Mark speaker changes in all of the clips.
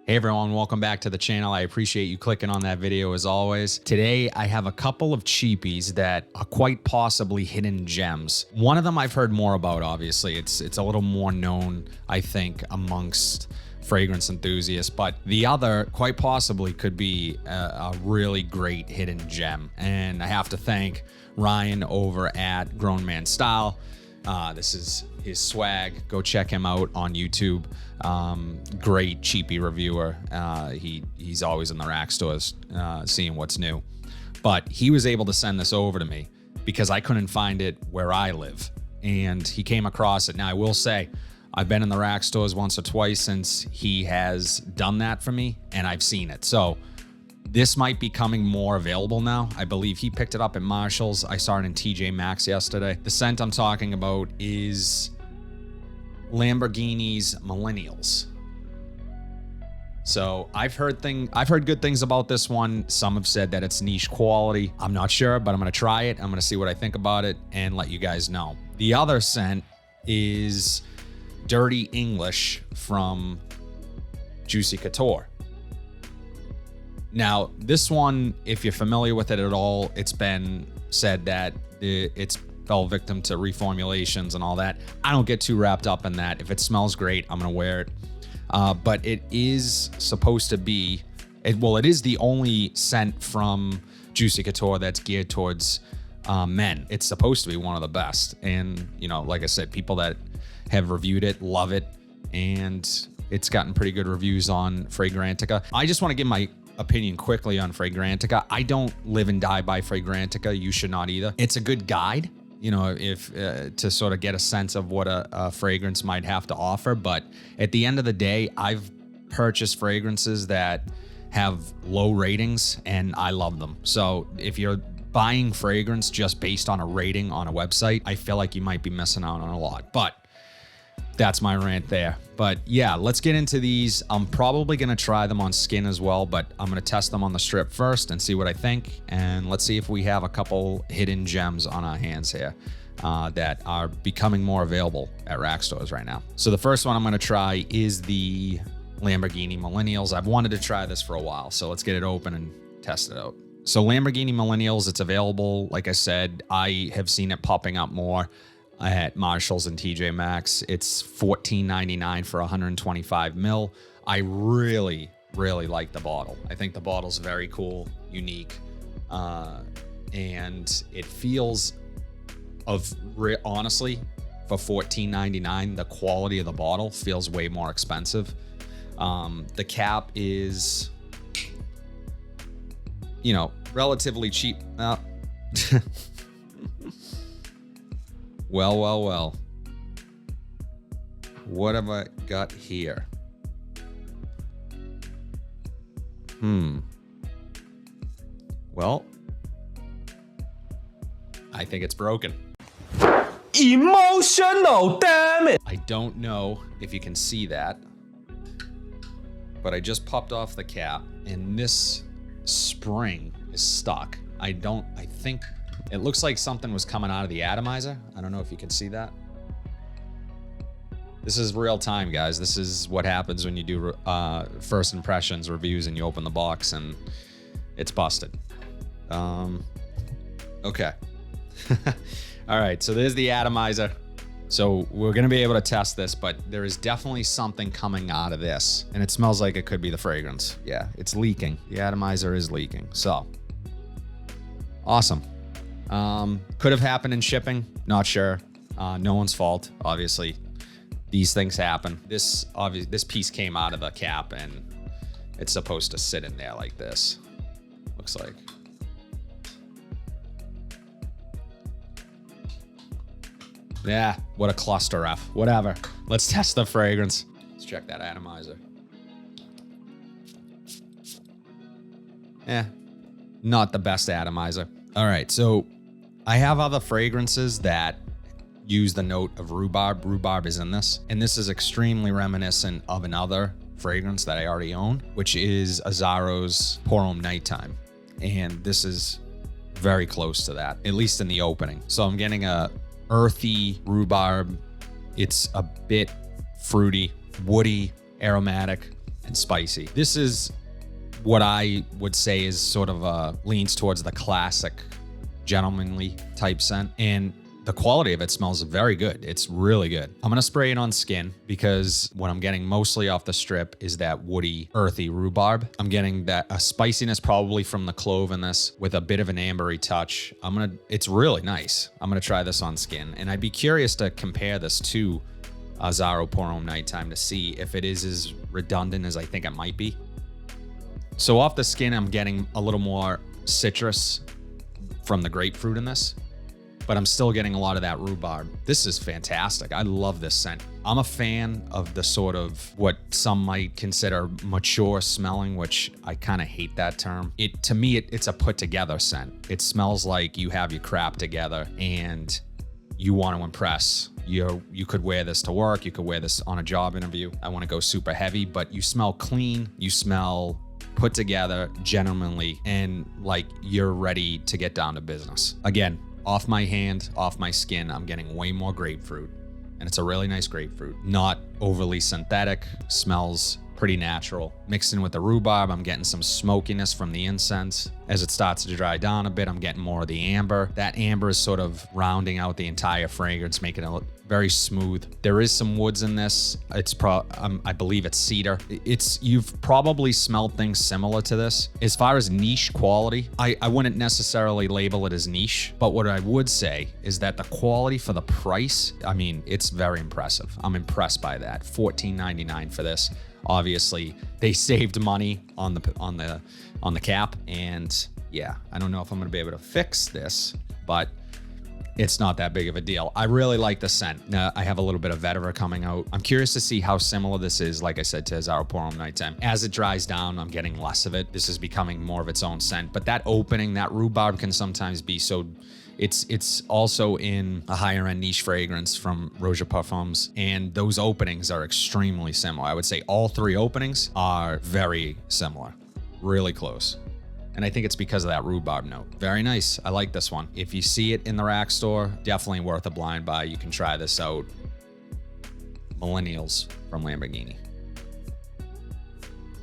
Speaker 1: Hey everyone, welcome back to the channel. I appreciate you clicking on that video as always. Today, I have a couple of cheapies that are quite possibly hidden gems. One of them I've heard more about, obviously. It's a little more known, I think, amongst fragrance enthusiasts, but the other quite possibly could be a really great hidden gem. And I have to thank Ryan over at Grown Man Style. This is his swag. Go check him out on YouTube. Great cheapie reviewer. He's always in the rack stores seeing what's new. But he was able to send this over to me because I couldn't find it where I live. And he came across it. Now, I will say, I've been in the rack stores once or twice since he has done that for me, and I've seen it. So this might be coming more available now. I believe he picked it up at Marshall's. I saw it in TJ Maxx yesterday. The scent I'm talking about is Lamborghini's Millennials. So I've heard good things about this one. Some have said that it's niche quality. I'm not sure, but I'm gonna try it. I'm gonna see what I think about it and let you guys know. The other scent is Dirty English from Juicy Couture. Now, this one, if you're familiar with it at all, it's been said that it's fell victim to reformulations and all that. I don't get too wrapped up in that. If it smells great, I'm gonna wear it. But it is supposed to be, it is the only scent from Juicy Couture that's geared towards men. It's supposed to be one of the best. And, you know, like I said, people that have reviewed it love it. And it's gotten pretty good reviews on Fragrantica. I just want to give my opinion quickly on Fragrantica. I don't live and die by Fragrantica. You should not either. It's a good guide, you know, if to sort of get a sense of what a fragrance might have to offer. But at the end of the day, I've purchased fragrances that have low ratings and I love them. So if you're buying fragrance just based on a rating on a website, I feel like you might be missing out on a lot. But that's my rant there. But yeah, let's get into these. I'm probably going to try them on skin as well, but I'm going to test them on the strip first and see what I think. And let's see if we have a couple hidden gems on our hands here that are becoming more available at rack stores right now. So the first one I'm going to try is the Lamborghini Millennials. I've wanted to try this for a while, so let's get it open and test it out. So Lamborghini Millennials, it's available. Like I said, I have seen it popping up more at Marshall's and TJ Maxx. It's $14.99 for 125 mil. I really, really like the bottle. I think the bottle's very cool, unique, and it feels honestly, for $14.99, the quality of the bottle feels way more expensive. The cap is, you know, relatively cheap. Well. What have I got here? Well, I think it's broken.
Speaker 2: Emotional, damn it!
Speaker 1: I don't know if you can see that, but I just popped off the cap and this spring is stuck. I think it looks like something was coming out of the atomizer. I don't know if you can see that. This is real time, guys. This is what happens when you do first impressions reviews and you open the box and it's busted. Okay. All right, so there's the atomizer. So we're gonna be able to test this, but there is definitely something coming out of this and it smells like it could be the fragrance. Yeah, it's leaking. The atomizer is leaking, so awesome. Could have happened in shipping, not sure. No one's fault, obviously. These things happen. This piece came out of the cap and it's supposed to sit in there like this. Looks like. Yeah, what a cluster F. Whatever. Let's test the fragrance. Let's check that atomizer. Not the best atomizer. All right, so I have other fragrances that use the note of rhubarb. Rhubarb is in this, and this is extremely reminiscent of another fragrance that I already own, which is Azzaro's Pour Homme Nighttime. And this is very close to that, at least in the opening. So I'm getting a earthy rhubarb. It's a bit fruity, woody, aromatic. and spicy. This is what I would say is sort of leans towards the classic gentlemanly type scent, and the quality of it smells very good. It's really good. I'm gonna spray it on skin because what I'm getting mostly off the strip is that woody, earthy rhubarb. I'm getting that a spiciness probably from the clove in this with a bit of an ambery touch. It's really nice. I'm gonna try this on skin, and I'd be curious to compare this to Azzaro Pour Homme Nighttime to see if it is as redundant as I think it might be. So off the skin, I'm getting a little more citrus from the grapefruit in this, but I'm still getting a lot of that rhubarb. This is fantastic. I love this scent. I'm a fan of the sort of what some might consider mature smelling, which I kind of hate that term. To me, it's a put together scent. It smells like you have your crap together and you want to impress. You could wear this to work. You could wear this on a job interview. I want to go super heavy, but you smell clean. You smell put together, gentlemanly, and like you're ready to get down to business. Again, off my hand, off my skin, I'm getting way more grapefruit, and it's a really nice grapefruit. Not overly synthetic, smells pretty natural. Mixed in with the rhubarb, I'm getting some smokiness from the incense. As it starts to dry down a bit, I'm getting more of the amber. That amber is sort of rounding out the entire fragrance, making it look very smooth. There is some woods in this. I believe it's cedar. You've probably smelled things similar to this. As far as niche quality, I wouldn't necessarily label it as niche, but what I would say is that the quality for the price, I mean, it's very impressive. I'm impressed by that. $14.99 for this. Obviously, they saved money on the cap, and yeah, I don't know if I'm gonna be able to fix this, but it's not that big of a deal. I really like the scent. Now, I have a little bit of vetiver coming out. I'm curious to see how similar this is, like I said, to Azzaro Pour Homme Nighttime. As it dries down, I'm getting less of it. This is becoming more of its own scent, but that opening, that rhubarb can sometimes be so... It's also in a higher end niche fragrance from Roger Parfums, and those openings are extremely similar. I would say all three openings are very similar, really close. And I think it's because of that rhubarb note. Very nice. I like this one. If you see it in the rack store, definitely worth a blind buy. You can try this out. Millennials from Lamborghini.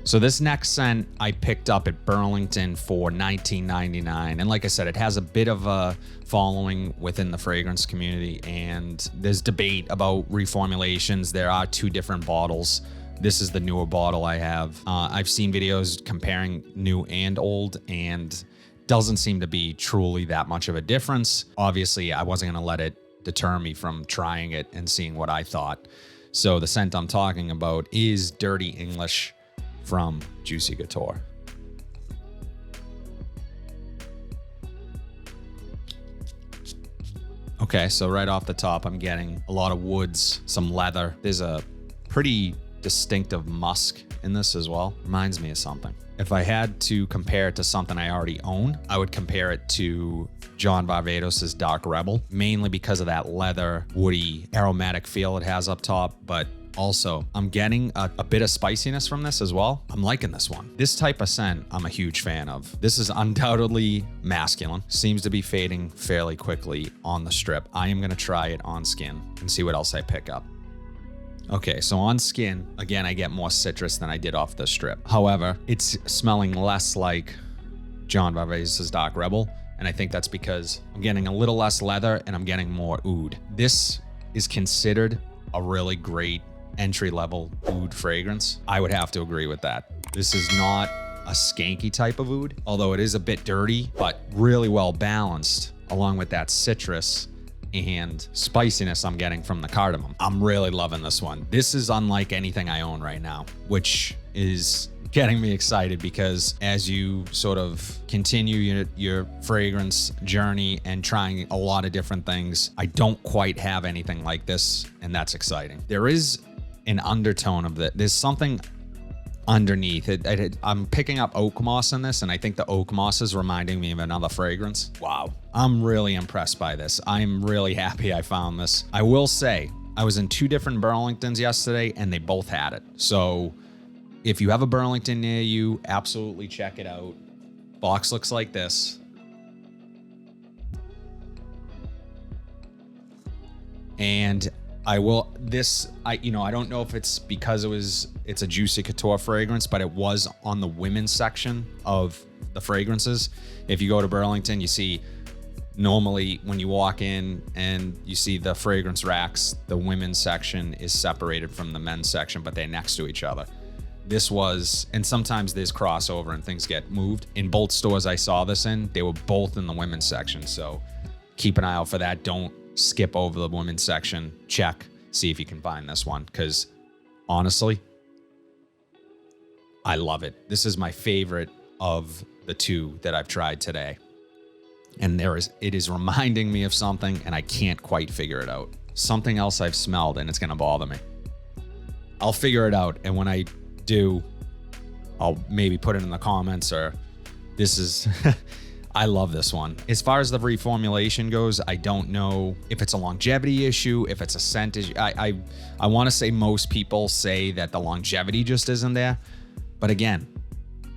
Speaker 1: So this next scent I picked up at Burlington for $19.99. And like I said, it has a bit of a following within the fragrance community, and there's debate about reformulations. There are two different bottles. This is the newer bottle I have. I've seen videos comparing new and old, and doesn't seem to be truly that much of a difference. Obviously, I wasn't gonna let it deter me from trying it and seeing what I thought. So the scent I'm talking about is Dirty English from Juicy Couture. Okay, so right off the top, I'm getting a lot of woods, some leather. There's a pretty distinctive musk in this as well. Reminds me of something. If I had to compare it to something I already own, I would compare it to John Varvatos' Dark Rebel, mainly because of that leather, woody, aromatic feel it has up top, but also, I'm getting a bit of spiciness from this as well. I'm liking this one. This type of scent, I'm a huge fan of. This is undoubtedly masculine. Seems to be fading fairly quickly on the strip. I am gonna try it on skin and see what else I pick up. Okay, so on skin, again, I get more citrus than I did off the strip. However, it's smelling less like John Varvatos' Dark Rebel, and I think that's because I'm getting a little less leather and I'm getting more oud. This is considered a really great entry-level oud fragrance. I would have to agree with that. This is not a skanky type of oud, although it is a bit dirty, but really well balanced along with that citrus and spiciness I'm getting from the cardamom. I'm really loving this one. This is unlike anything I own right now, which is getting me excited because as you sort of continue your fragrance journey and trying a lot of different things, I don't quite have anything like this, and that's exciting. There is an undertone of that. There's something underneath it. I'm picking up oak moss in this, and I think the oak moss is reminding me of another fragrance. Wow. I'm really impressed by this. I'm really happy I found this. I will say, I was in two different Burlingtons yesterday, and they both had it. So if you have a Burlington near you, absolutely check it out. Box looks like this. And I will, I don't know if it's because it's a Juicy Couture fragrance, but it was on the women's section of the fragrances. If you go to Burlington, you see normally when you walk in and you see the fragrance racks, the women's section is separated from the men's section, but they're next to each other. This was, and sometimes there's crossover and things get moved. In both stores I saw this in, they were both in the women's section. So keep an eye out for that. Don't skip over the women's section. Check, see if you can find this one, because honestly, I love it. This is my favorite of the two that I've tried today. And it is reminding me of something, and I can't quite figure it out. Something else I've smelled, and it's going to bother me. I'll figure it out, and when I do, I'll maybe put it in the comments, or this is... I love this one. As far as the reformulation goes, I don't know if it's a longevity issue, if it's a scent issue. I want to say most people say that the longevity just isn't there. But again,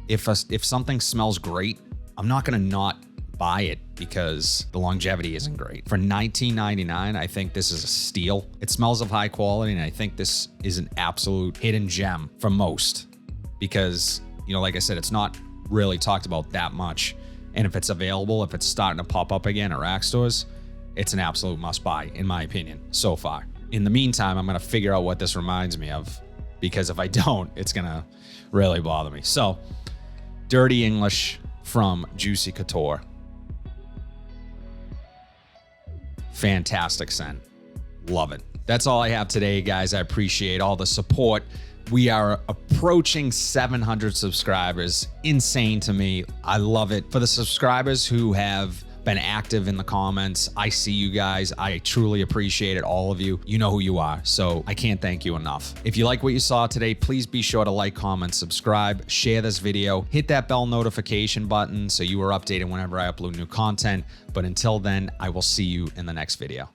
Speaker 1: if something smells great, I'm not going to not buy it because the longevity isn't great. For $19.99, I think this is a steal. It smells of high quality, and I think this is an absolute hidden gem for most because, like I said, it's not really talked about that much. And if it's available, if it's starting to pop up again at rack stores, it's an absolute must buy, in my opinion, so far. In the meantime, I'm going to figure out what this reminds me of, because if I don't, it's going to really bother me. So, Dirty English from Juicy Couture. Fantastic scent. Love it. That's all I have today, guys. I appreciate all the support. We are approaching 700 subscribers. Insane to me. I love it. For the subscribers who have been active in the comments, I see you guys. I truly appreciate it. All of you. You know who you are. So I can't thank you enough. If you like what you saw today, please be sure to like, comment, subscribe, share this video, hit that bell notification button so you are updated whenever I upload new content. But until then, I will see you in the next video.